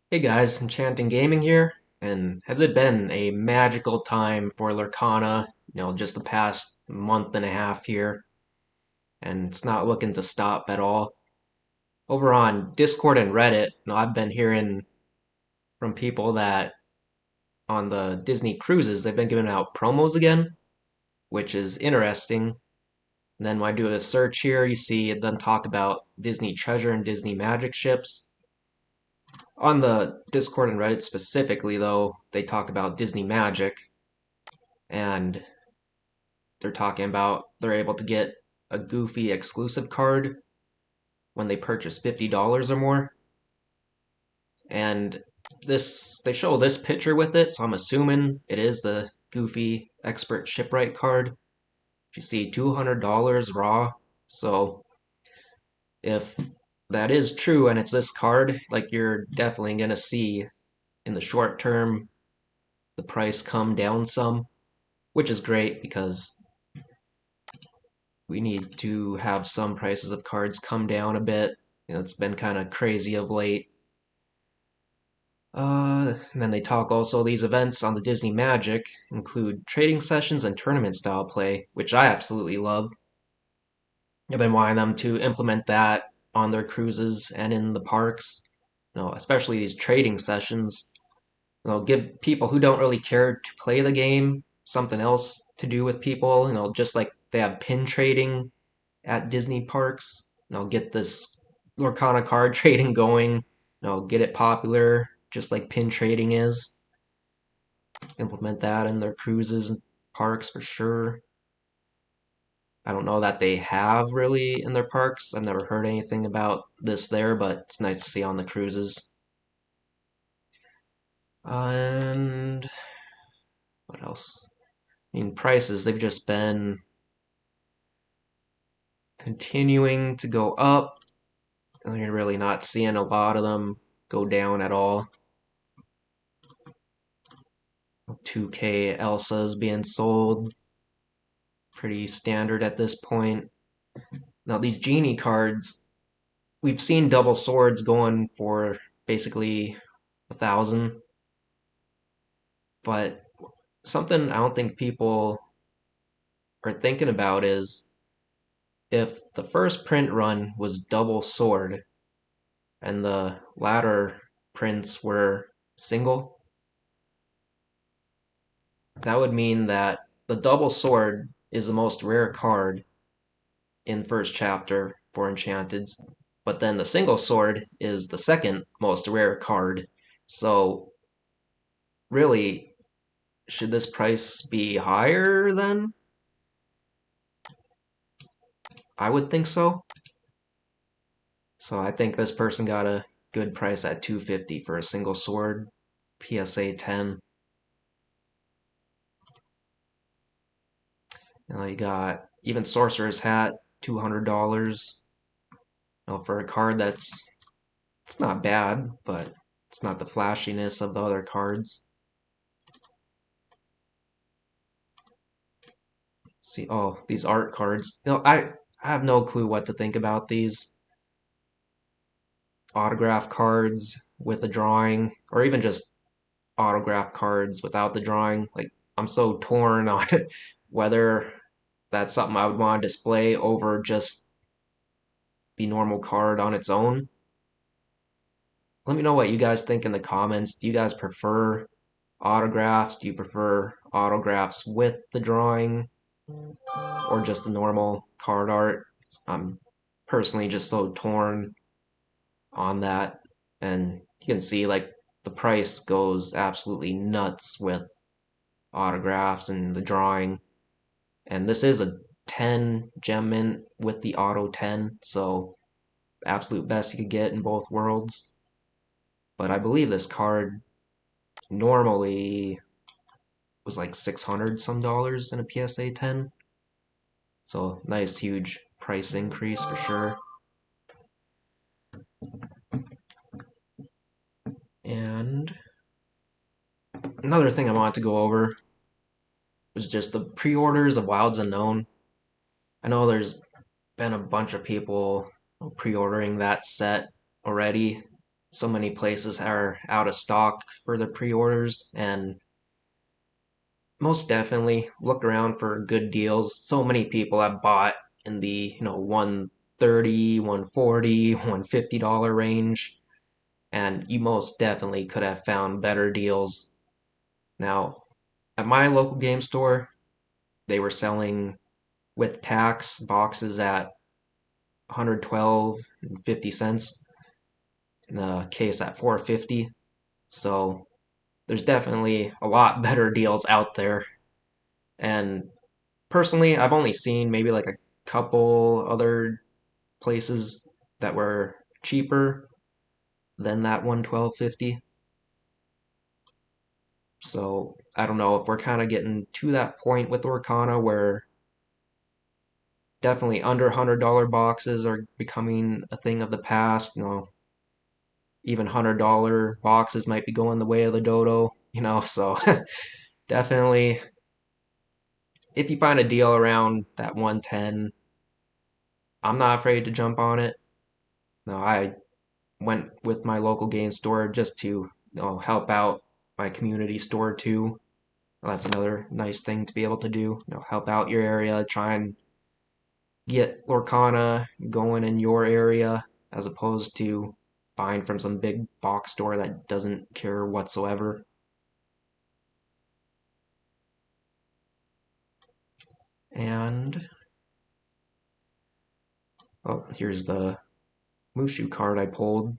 Hey guys, Enchanting Gaming here, and has it been a magical time for Lorcana, just the past month and a half here, and it's not looking to stop at all. Over on Discord and Reddit, I've been hearing from people that on the Disney cruises, they've been giving out promos again, which is interesting. And then when I do a search here, you see them talk about Disney Treasure and Disney Magic ships. On the Discord and Reddit specifically, though, they talk about Disney Magic, and they're talking about they're able to get a Goofy exclusive card when they purchase $50 or more. And they show this picture with it, so I'm assuming it is the Goofy Expert Shipwright card. You see $200 raw. So if that is true and it's this card, like you're definitely gonna see in the short term the price come down some, which is great because we need to have some prices of cards come down a bit. It's been kind of crazy of late. And then they talk also these events on the Disney Magic include trading sessions and tournament style play, which I absolutely love. I've been wanting them to implement that on their cruises and in the parks. Especially these trading sessions. Give people who don't really care to play the game something else to do with people. Just like they have pin trading at Disney parks. Get this Lorcana card trading going. Get it popular, just like pin trading is. Implement that in their cruises and parks for sure. I don't know that they have really in their parks. I've never heard anything about this there, but it's nice to see on the cruises. And what else? I mean, prices, they've just been continuing to go up. You're really not seeing a lot of them go down at all. 2K Elsa's being sold. Pretty standard at this point. Now, these Genie cards, we've seen double swords going for basically 1,000. But something I don't think people are thinking about is if the first print run was double sword and the latter prints were single, that would mean that the double sword is the most rare card in first chapter for Enchanteds, but then the single sword is the second most rare card. So really, should this price be higher then? I would think so. So I think this person got a good price at 250 for a single sword, PSA 10. You got even Sorcerer's Hat, $200. For a card it's not bad, but it's not the flashiness of the other cards. See, oh, these art cards. I have no clue what to think about these autograph cards with a drawing, or even just autograph cards without the drawing. Like, I'm so torn on whether that's something I would want to display over just the normal card on its own. Let me know what you guys think in the comments. Do you guys prefer autographs? Do you prefer autographs with the drawing or just the normal card art? I'm personally just so torn on that. And you can see like the price goes absolutely nuts with autographs and the drawing. And this is a 10 gem mint with the auto 10, so absolute best you could get in both worlds. But I believe this card normally was like 600 some dollars in a PSA 10. So nice huge price increase for sure. And another thing I wanted to go over was just the pre-orders of Wilds Unknown. I know there's been a bunch of people pre-ordering that set already, so many places are out of stock for the pre-orders, and most definitely look around for good deals. So many people have bought in the 130, 140, $150 range, and you most definitely could have found better deals. Now, at my local game store, they were selling with tax boxes at 112 and 50 cents, in a case at 450. So there's definitely a lot better deals out there. And personally, I've only seen maybe like a couple other places that were cheaper than that 112.50. So I don't know if we're kind of getting to that point with Lorcana where definitely under $100 boxes are becoming a thing of the past. Even $100 boxes might be going the way of the dodo. So definitely if you find a deal around that 110, I'm not afraid to jump on it. No, I went with my local game store just to help out my community store too. That's another nice thing to be able to do. Help out your area, try and get Lorcana going in your area as opposed to buying from some big box store that doesn't care whatsoever. And here's the Mushu card I pulled.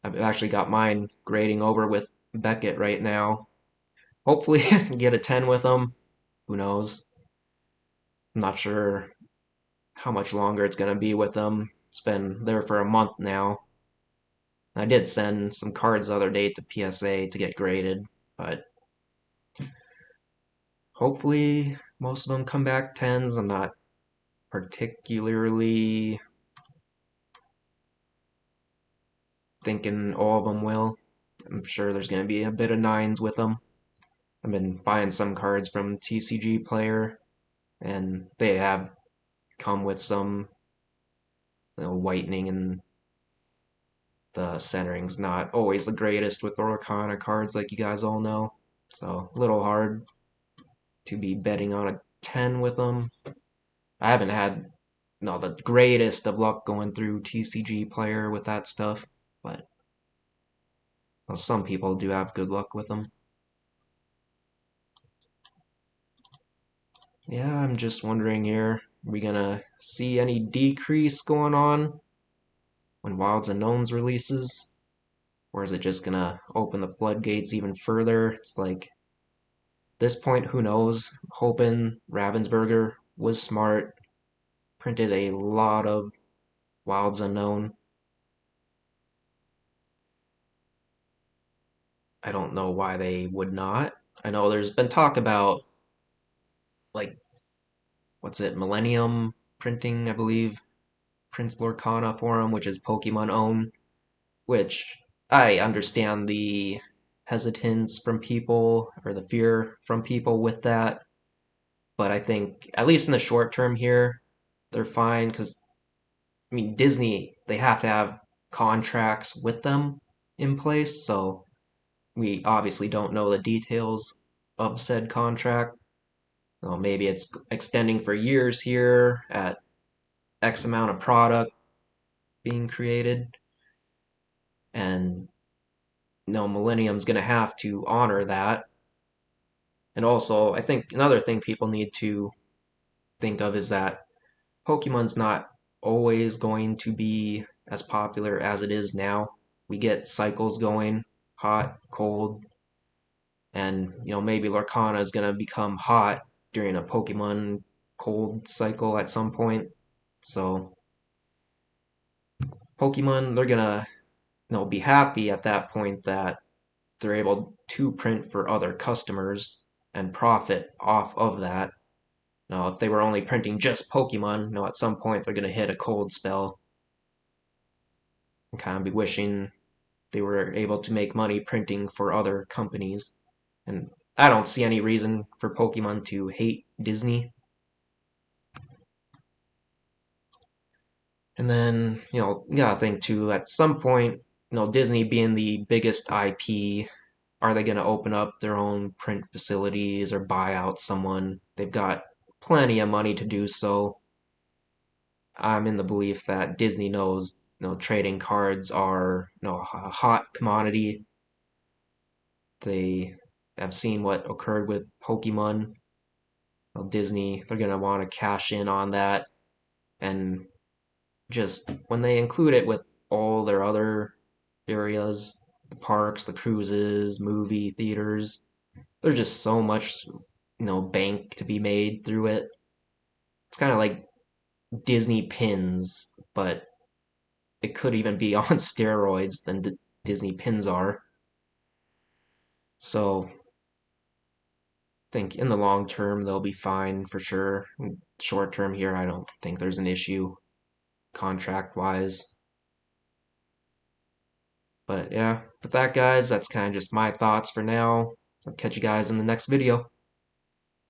I've actually got mine grading over with Beckett right now. Hopefully get a 10 with them. Who knows? I'm not sure how much longer it's going to be with them. It's been there for a month now. I did send some cards the other day to PSA to get graded, but hopefully most of them come back 10s. I'm not particularly thinking all of them will. I'm sure there's going to be a bit of 9s with them. I've been buying some cards from TCG Player, and they have come with some whitening, and the centering's not always the greatest with Lorcana cards, like you guys all know. So a little hard to be betting on a 10 with them. I haven't had the greatest of luck going through TCG Player with that stuff, but well, some people do have good luck with them. Yeah, I'm just wondering here, are we gonna see any decrease going on when Wilds Unknowns releases? Or is it just gonna open the floodgates even further? It's like, this point, who knows? Hoping Ravensburger was smart, printed a lot of Wilds Unknown. I don't know why they would not. I know there's been talk about, like, what's it, Millennium printing, I believe, Prince Lorcana for him, which is Pokemon own, which I understand the hesitance from people or the fear from people with that. But I think, at least in the short term here, they're fine because, I mean, Disney, they have to have contracts with them in place. So we obviously don't know the details of said contract. Well, maybe it's extending for years here at X amount of product being created. And no, Millennium's going to have to honor that. And also, I think another thing people need to think of is that Pokemon's not always going to be as popular as it is now. We get cycles going, hot, cold, and maybe Lorcana is gonna become hot during a Pokemon cold cycle at some point. So Pokemon, they're gonna be happy at that point that they're able to print for other customers and profit off of that. Now, if they were only printing just Pokemon, at some point they're gonna hit a cold spell and kind of be wishing they were able to make money printing for other companies. And I don't see any reason for Pokemon to hate Disney. And then, you gotta think too, at some point, Disney being the biggest IP, are they going to open up their own print facilities or buy out someone? They've got plenty of money to do so. I'm in the belief that Disney knows, trading cards are, a hot commodity. They have seen what occurred with Pokemon. Disney, they're going to want to cash in on that. And just when they include it with all their other areas, the parks, the cruises, movie theaters, there's just so much, bank to be made through it. It's kind of like Disney pins, but it could even be on steroids than the Disney pins are. So I think in the long term they'll be fine for sure. Short term here, I don't think there's an issue contract wise. But yeah, with that, guys, that's kind of just my thoughts for now. I'll catch you guys in the next video.